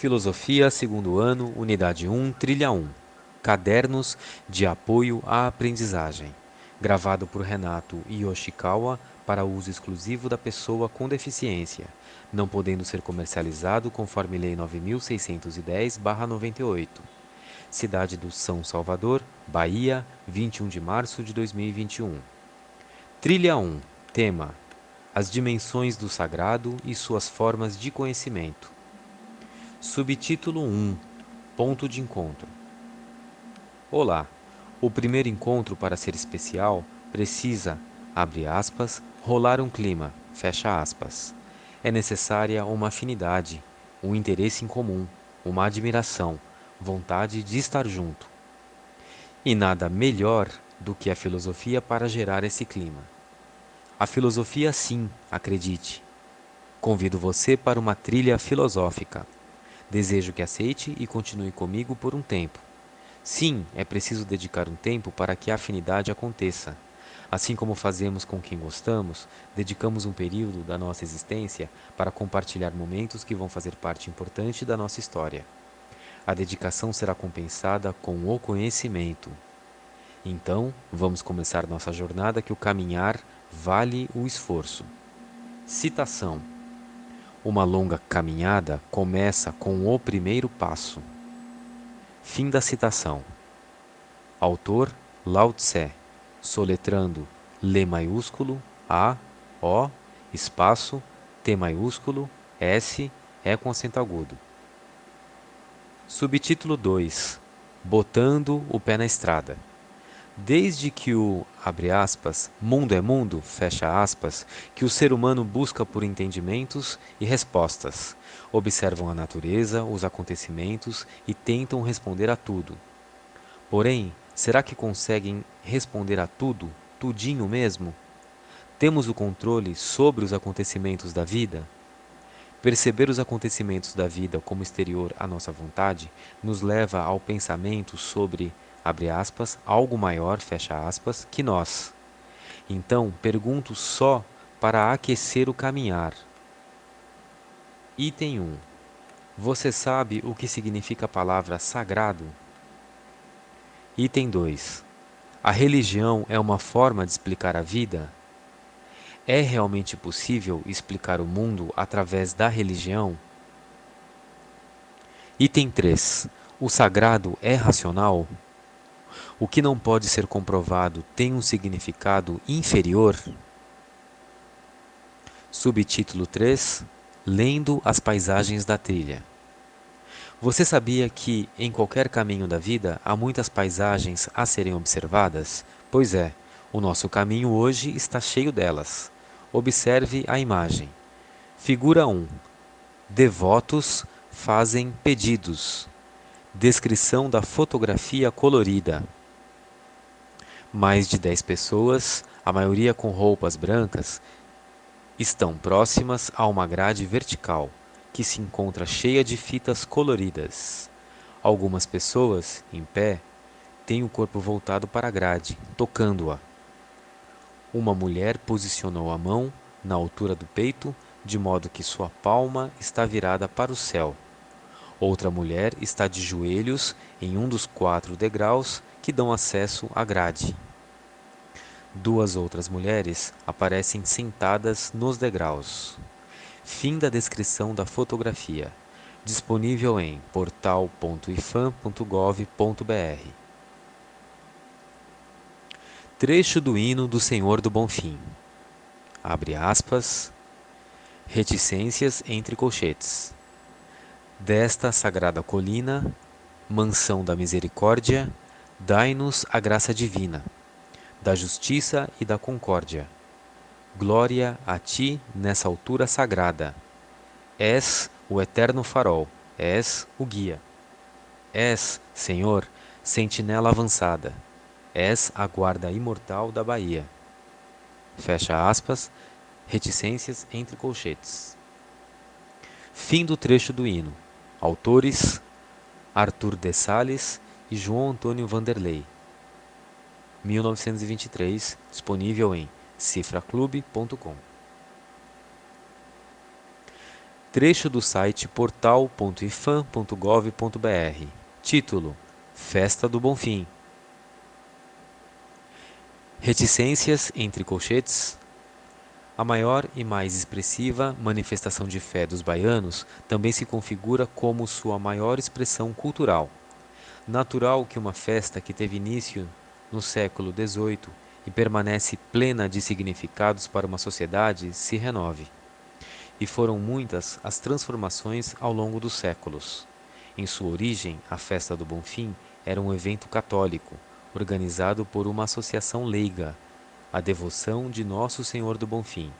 Filosofia, segundo ano, unidade 1, trilha 1. Cadernos de apoio à aprendizagem. Gravado por Renato Yoshikawa para uso exclusivo da pessoa com deficiência, não podendo ser comercializado conforme Lei 9610/98. Cidade do São Salvador, Bahia, 21 de março de 2021. Trilha 1. Tema: as dimensões do sagrado e suas formas de conhecimento. Subtítulo 1. Ponto de encontro. Olá. O primeiro encontro, para ser especial, precisa, abre aspas, rolar um clima, fecha aspas. É necessária uma afinidade, um interesse em comum, uma admiração, vontade de estar junto. E nada melhor do que a filosofia para gerar esse clima. A filosofia, sim, acredite. Convido você para uma trilha filosófica. Desejo que aceite e continue comigo por um tempo. Sim, é preciso dedicar um tempo para que a afinidade aconteça. Assim como fazemos com quem gostamos, dedicamos um período da nossa existência para compartilhar momentos que vão fazer parte importante da nossa história. A dedicação será compensada com o conhecimento. Então, vamos começar nossa jornada, que o caminhar vale o esforço. Citação: uma longa caminhada começa com o primeiro passo. Fim da citação. Autor: Lao Tse. Soletrando: L maiúsculo, A, O, espaço, T maiúsculo, S, E com acento agudo. Subtítulo 2. Botando o pé na estrada. Desde que o, abre aspas, mundo é mundo, fecha aspas, que o ser humano busca por entendimentos e respostas, observam a natureza, os acontecimentos e tentam responder a tudo. Porém, será que conseguem responder a tudo, tudinho mesmo? Temos o controle sobre os acontecimentos da vida? Perceber os acontecimentos da vida como exterior à nossa vontade nos leva ao pensamento sobre, abre aspas, algo maior, fecha aspas, que nós. Então, pergunto só para aquecer o caminhar. Item 1. Você sabe o que significa a palavra sagrado? Item 2. A religião é uma forma de explicar a vida? É realmente possível explicar o mundo através da religião? Item 3. O sagrado é racional? O que não pode ser comprovado tem um significado inferior? Subtítulo 3. Lendo as paisagens da trilha. Você sabia que, em qualquer caminho da vida, há muitas paisagens a serem observadas? Pois é, o nosso caminho hoje está cheio delas. Observe a imagem. Figura 1. Devotos fazem pedidos. Descrição da fotografia colorida. Mais de 10 pessoas, a maioria com roupas brancas, estão próximas a uma grade vertical, que se encontra cheia de fitas coloridas. Algumas pessoas, em pé, têm o corpo voltado para a grade, tocando-a. Uma mulher posicionou a mão na altura do peito, de modo que sua palma está virada para o céu. Outra mulher está de joelhos em um dos 4 degraus que dão acesso à grade. Duas outras mulheres aparecem sentadas nos degraus. Fim da descrição da fotografia. Disponível em portal.ifam.gov.br. Trecho do hino do Senhor do Bonfim. Abre aspas. Reticências entre colchetes. Desta sagrada colina, mansão da misericórdia, dai-nos a graça divina, da justiça e da concórdia. Glória a ti nessa altura sagrada. És o eterno farol, és o guia. És, Senhor, sentinela avançada. És a guarda imortal da Bahia. Fecha aspas, reticências entre colchetes. Fim do trecho do hino. Autores: Arthur de Sales e João Antônio Vanderlei. 1923, disponível em cifraclube.com. Trecho do site portal.ifam.gov.br. Título: Festa do Bonfim. Reticências entre colchetes. A maior e mais expressiva manifestação de fé dos baianos também se configura como sua maior expressão cultural. Natural que uma festa que teve início no século XVIII e permanece plena de significados para uma sociedade se renove. E foram muitas as transformações ao longo dos séculos. Em sua origem, a Festa do Bonfim era um evento católico, organizado por uma associação leiga, a Devoção de Nosso Senhor do Bonfim,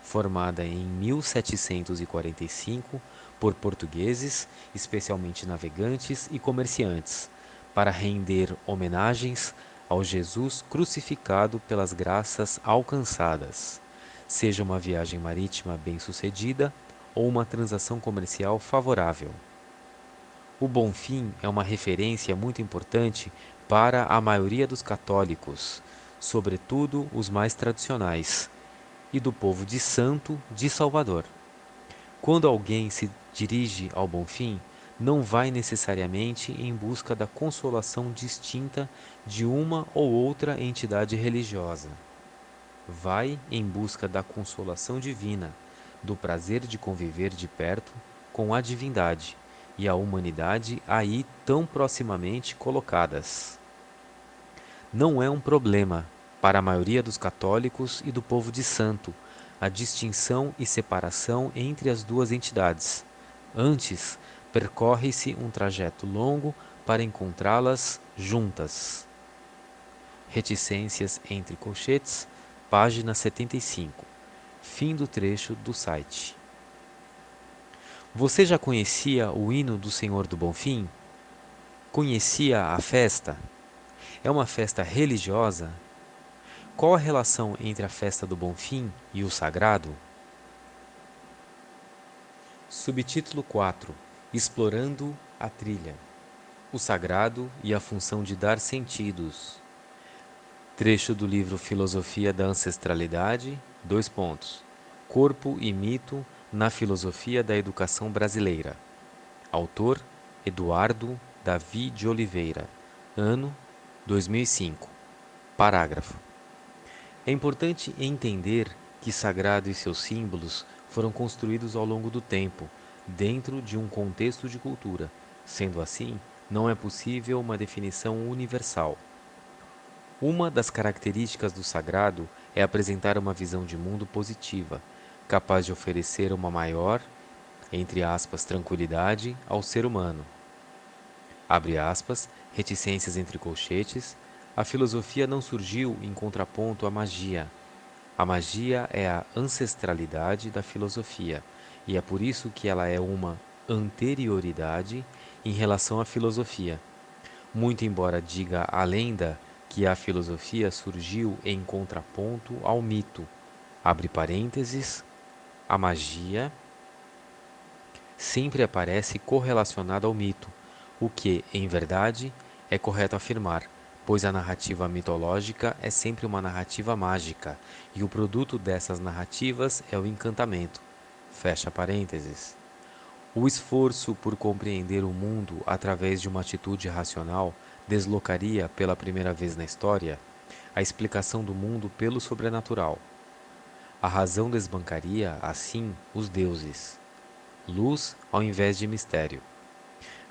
formada em 1745 por portugueses, especialmente navegantes e comerciantes, para render homenagens ao Jesus crucificado pelas graças alcançadas, seja uma viagem marítima bem-sucedida ou uma transação comercial favorável. O Bonfim é uma referência muito importante para a maioria dos católicos, sobretudo os mais tradicionais, e do povo de Santo de Salvador. Quando alguém se dirige ao Bonfim, não vai necessariamente em busca da consolação distinta de uma ou outra entidade religiosa. Vai em busca da consolação divina, do prazer de conviver de perto com a divindade e a humanidade aí tão proximamente colocadas. Não é um problema, para a maioria dos católicos e do povo de santo, a distinção e separação entre as duas entidades. Antes, percorre-se um trajeto longo para encontrá-las juntas. Reticências entre colchetes, página 75. Fim do trecho do site. Você já conhecia o hino do Senhor do Bonfim? Conhecia a festa? É uma festa religiosa? Qual a relação entre a festa do Bonfim e o sagrado? Subtítulo 4. Explorando a trilha. O sagrado e a função de dar sentidos. Trecho do livro Filosofia da Ancestralidade, 2 pontos. Corpo e mito na filosofia da educação brasileira. Autor, Eduardo Davi de Oliveira. Ano, 2005. Parágrafo. É importante entender que sagrado e seus símbolos foram construídos ao longo do tempo, dentro de um contexto de cultura. Sendo assim, não é possível uma definição universal. Uma das características do sagrado é apresentar uma visão de mundo positiva, capaz de oferecer uma maior, entre aspas, tranquilidade ao ser humano. Abre aspas, reticências entre colchetes, a filosofia não surgiu em contraponto à magia. A magia é a ancestralidade da filosofia, e é por isso que ela é uma anterioridade em relação à filosofia. Muito embora diga a lenda que a filosofia surgiu em contraponto ao mito, abre parênteses, a magia sempre aparece correlacionada ao mito, o que, em verdade, é correto afirmar, pois a narrativa mitológica é sempre uma narrativa mágica, e o produto dessas narrativas é o encantamento. Fecha parênteses. O esforço por compreender o mundo através de uma atitude racional deslocaria, pela primeira vez na história, a explicação do mundo pelo sobrenatural. A razão desbancaria, assim, os deuses. Luz ao invés de mistério.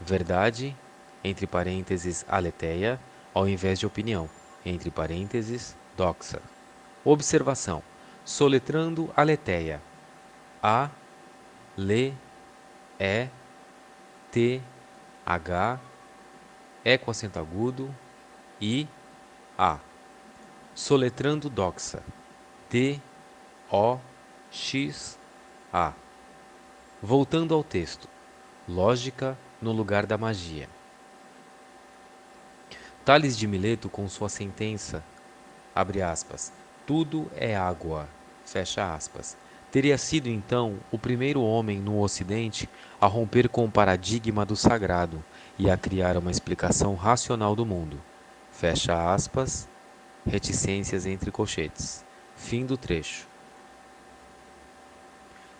Verdade, entre parênteses, aletheia, ao invés de opinião, entre parênteses, doxa. Observação. Soletrando aletheia. A, le, E, T, H, E com acento agudo, I, A. Soletrando doxa. D, O, X, A. Voltando ao texto. Lógica no lugar da magia. Tales de Mileto, com sua sentença, abre aspas, tudo é água, fecha aspas, teria sido então o primeiro homem no Ocidente a romper com o paradigma do sagrado e a criar uma explicação racional do mundo. Fecha aspas, reticências entre colchetes. Fim do trecho.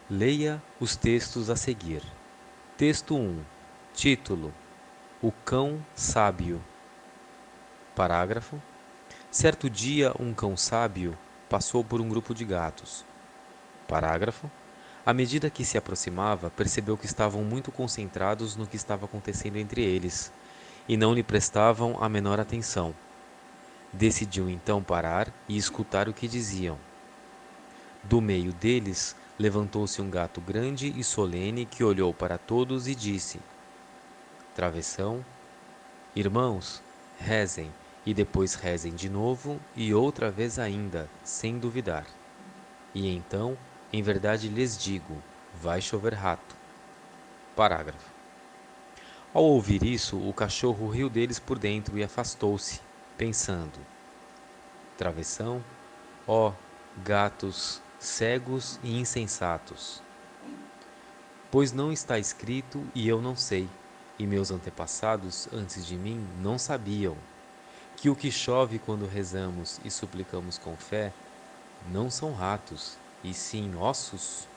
Leia os textos a seguir. Texto 1. Título: O Cão Sábio. Parágrafo. Certo dia, um cão sábio passou por um grupo de gatos. Parágrafo. À medida que se aproximava, percebeu que estavam muito concentrados no que estava acontecendo entre eles e não lhe prestavam a menor atenção. Decidiu então parar e escutar o que diziam. Do meio deles, levantou-se um gato grande e solene que olhou para todos e disse: Travessão, irmãos, rezem, e depois rezem de novo e outra vez ainda, sem duvidar. E então, em verdade lhes digo, vai chover rato. Parágrafo. Ao ouvir isso, o cachorro riu deles por dentro e afastou-se, pensando: Travessão, ó, gatos cegos e insensatos. Pois não está escrito e eu não sei, e meus antepassados antes de mim não sabiam, que o que chove quando rezamos e suplicamos com fé não são ratos, e sim ossos?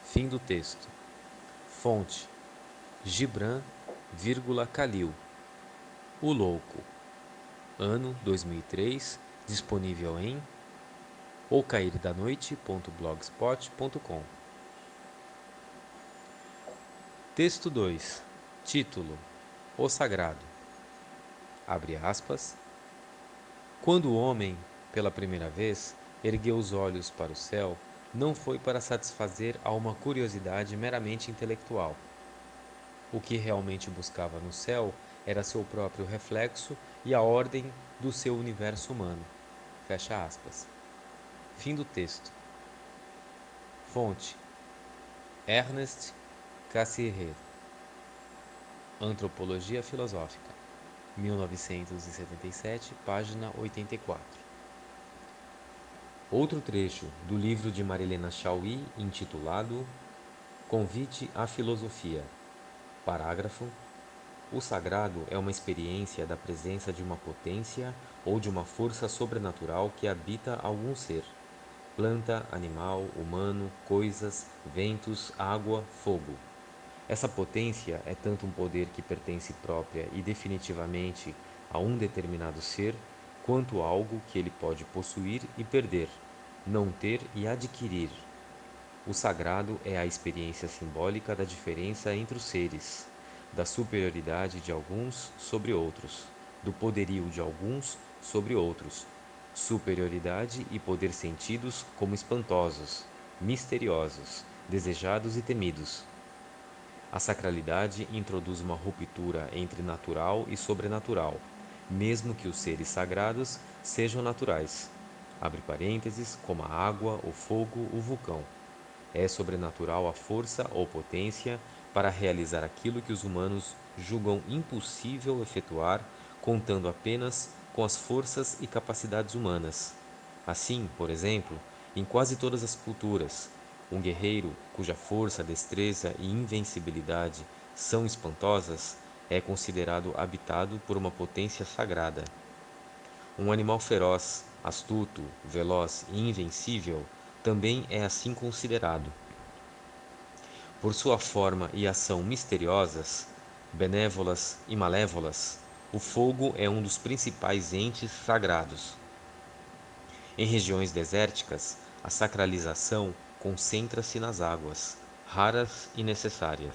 Fim do texto. Fonte: Gibran, Khalil. O Louco. Ano 2003. Disponível em ocaírdanoite.blogspot.com. Texto 2. Título: O Sagrado. Abre aspas. Quando o homem, pela primeira vez, ergueu os olhos para o céu, não foi para satisfazer a uma curiosidade meramente intelectual. O que realmente buscava no céu era seu próprio reflexo e a ordem do seu universo humano. Fecha aspas. Fim do texto. Fonte: Ernest Cassirer. Antropologia Filosófica. 1977, página 84. Outro trecho do livro de Marilena Chauí, intitulado Convite à Filosofia. Parágrafo. O sagrado é uma experiência da presença de uma potência ou de uma força sobrenatural que habita algum ser. Planta, animal, humano, coisas, ventos, água, fogo. Essa potência é tanto um poder que pertence própria e definitivamente a um determinado ser, quanto algo que ele pode possuir e perder, não ter e adquirir. O sagrado é a experiência simbólica da diferença entre os seres, da superioridade de alguns sobre outros, do poderio de alguns sobre outros. Superioridade e poder sentidos como espantosos, misteriosos, desejados e temidos. A sacralidade introduz uma ruptura entre natural e sobrenatural, mesmo que os seres sagrados sejam naturais. Abre parênteses, como a água, o fogo, o vulcão. É sobrenatural a força ou potência para realizar aquilo que os humanos julgam impossível efetuar, contando apenas com as forças e capacidades humanas. Assim, por exemplo, em quase todas as culturas, um guerreiro cuja força, destreza e invencibilidade são espantosas é considerado habitado por uma potência sagrada. Um animal feroz, astuto, veloz e invencível também é assim considerado. Por sua forma e ação misteriosas, benévolas e malévolas, o fogo é um dos principais entes sagrados. Em regiões desérticas, a sacralização concentra-se nas águas, raras e necessárias.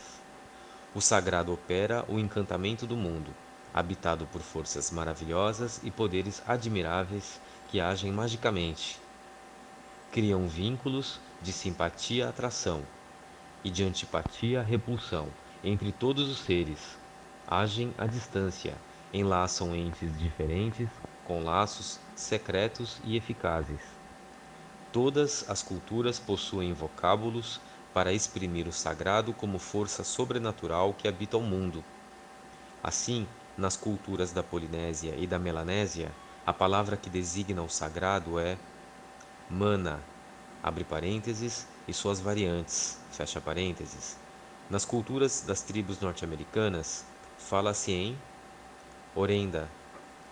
O sagrado opera o encantamento do mundo, habitado por forças maravilhosas e poderes admiráveis que agem magicamente. Criam vínculos de simpatia-atração e de antipatia-repulsão entre todos os seres. Agem à distância, enlaçam entes diferentes com laços secretos e eficazes. Todas as culturas possuem vocábulos para exprimir o sagrado como força sobrenatural que habita o mundo. Assim, nas culturas da Polinésia e da Melanésia, a palavra que designa o sagrado é mana, abre parênteses, e suas variantes, fecha parênteses. Nas culturas das tribos norte-americanas, fala-se em orenda,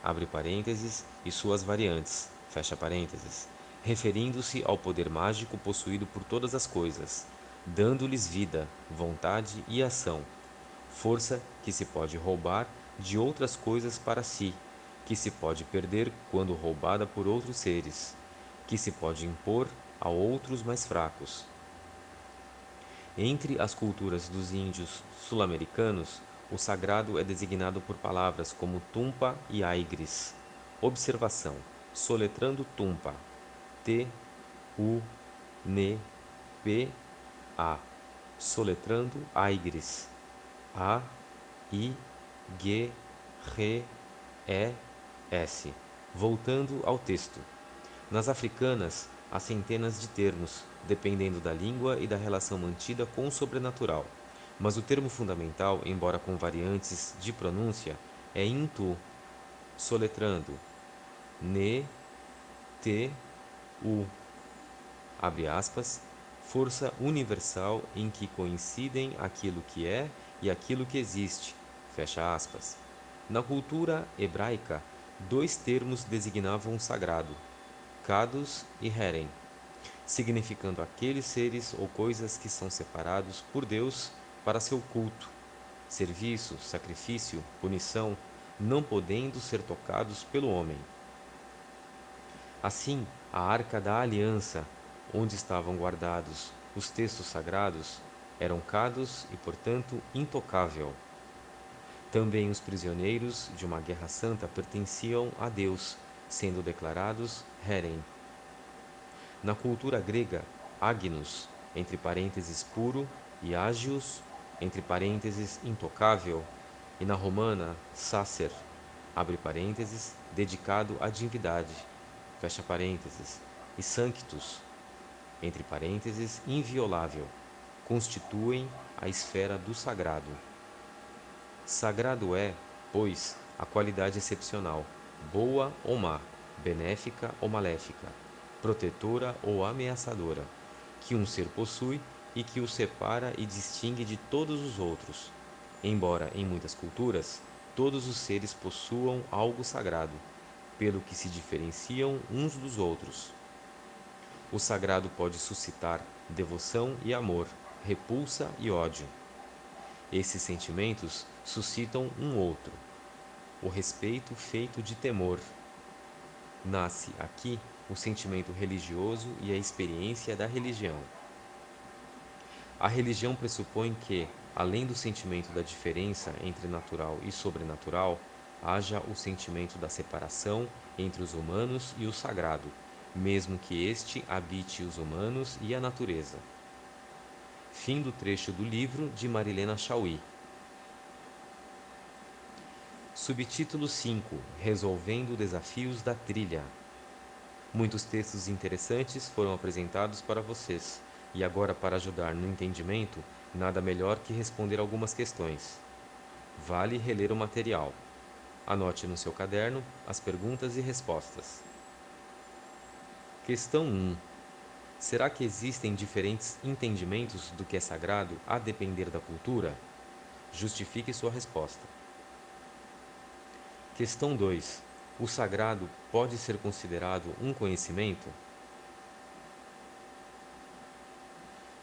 abre parênteses, e suas variantes, fecha parênteses, referindo-se ao poder mágico possuído por todas as coisas, dando-lhes vida, vontade e ação, força que se pode roubar de outras coisas para si, que se pode perder quando roubada por outros seres, que se pode impor a outros mais fracos. Entre as culturas dos índios sul-americanos, o sagrado é designado por palavras como tumpa e aigres. Observação: soletrando tumpa, T U N P A, soletrando aigres, A I G R E S. Voltando ao texto. Nas africanas, há centenas de termos, dependendo da língua e da relação mantida com o sobrenatural. Mas o termo fundamental, embora com variantes de pronúncia, é Intu, soletrando Ne, Te, U, abre aspas, força universal em que coincidem aquilo que é e aquilo que existe, fecha aspas. Na cultura hebraica, dois termos designavam o sagrado, Kados e Heren, significando aqueles seres ou coisas que são separados por Deus para seu culto, serviço, sacrifício, punição, não podendo ser tocados pelo homem. Assim, a Arca da Aliança, onde estavam guardados os textos sagrados, eram Kados e, portanto, intocável. Também os prisioneiros de uma guerra santa pertenciam a Deus, sendo declarados Heren. Na cultura grega, Agnus, entre parênteses puro, e Agios, entre parênteses intocável, e na romana, Sacer, abre parênteses, dedicado à divindade, fecha parênteses, e Sanctus, entre parênteses, inviolável, constituem a esfera do sagrado. Sagrado é, pois, a qualidade excepcional, boa ou má, benéfica ou maléfica, protetora ou ameaçadora, que um ser possui e que o separa e distingue de todos os outros. Embora, em muitas culturas, todos os seres possuam algo sagrado, pelo que se diferenciam uns dos outros. O sagrado pode suscitar devoção e amor, repulsa e ódio. Esses sentimentos suscitam um outro, o respeito feito de temor. Nasce aqui o sentimento religioso e a experiência da religião. A religião pressupõe que, além do sentimento da diferença entre natural e sobrenatural, haja o sentimento da separação entre os humanos e o sagrado, mesmo que este habite os humanos e a natureza. Fim do trecho do livro de Marilena Chauí. Subtítulo 5: Resolvendo desafios da trilha. Muitos textos interessantes foram apresentados para vocês, e agora, para ajudar no entendimento, nada melhor que responder algumas questões. Vale reler o material. Anote no seu caderno as perguntas e respostas. Questão 1. Será que existem diferentes entendimentos do que é sagrado a depender da cultura? Justifique sua resposta. Questão 2. O sagrado pode ser considerado um conhecimento?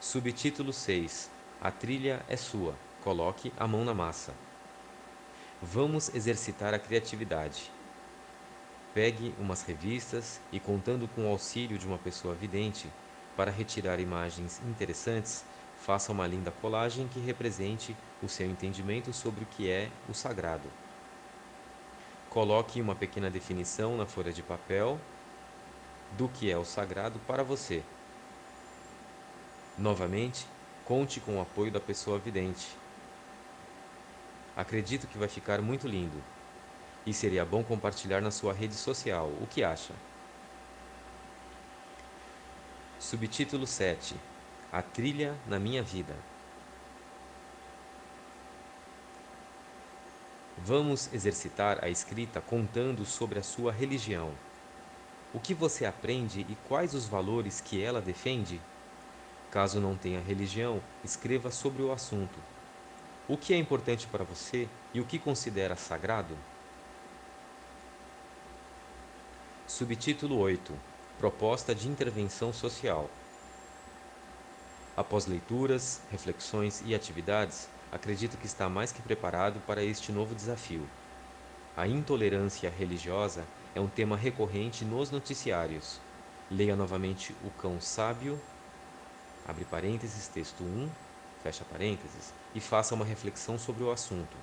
Subtítulo 6. A trilha é sua. Coloque a mão na massa. Vamos exercitar a criatividade. Pegue umas revistas e, contando com o auxílio de uma pessoa vidente, para retirar imagens interessantes, faça uma linda colagem que represente o seu entendimento sobre o que é o sagrado. Coloque uma pequena definição na folha de papel do que é o sagrado para você. Novamente, conte com o apoio da pessoa vidente. Acredito que vai ficar muito lindo. E seria bom compartilhar na sua rede social. O que acha? Subtítulo 7. A trilha na minha vida. Vamos exercitar a escrita contando sobre a sua religião. O que você aprende e quais os valores que ela defende? Caso não tenha religião, escreva sobre o assunto. O que é importante para você e o que considera sagrado? Subtítulo 8. Proposta de intervenção social. Após leituras, reflexões e atividades, acredito que está mais que preparado para este novo desafio. A intolerância religiosa é um tema recorrente nos noticiários. Leia novamente O Cão Sábio, abre parênteses, texto 1, fecha parênteses, e faça uma reflexão sobre o assunto.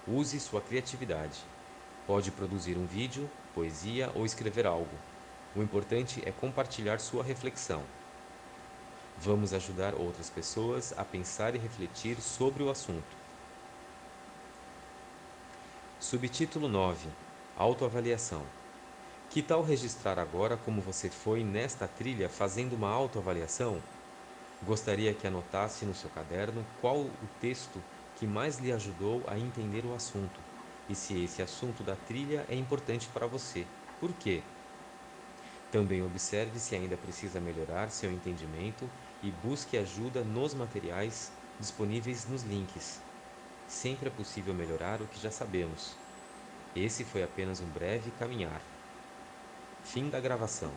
Use sua criatividade. Pode produzir um vídeo, poesia ou escrever algo. O importante é compartilhar sua reflexão. Vamos ajudar outras pessoas a pensar e refletir sobre o assunto. Subtítulo 9. Autoavaliação. Que tal registrar agora como você foi nesta trilha fazendo uma autoavaliação? Gostaria que anotasse no seu caderno qual o texto que mais lhe ajudou a entender o assunto e se esse assunto da trilha é importante para você. Por quê? Também observe se ainda precisa melhorar seu entendimento e busque ajuda nos materiais disponíveis nos links. Sempre é possível melhorar o que já sabemos. Esse foi apenas um breve caminhar. Fim da gravação.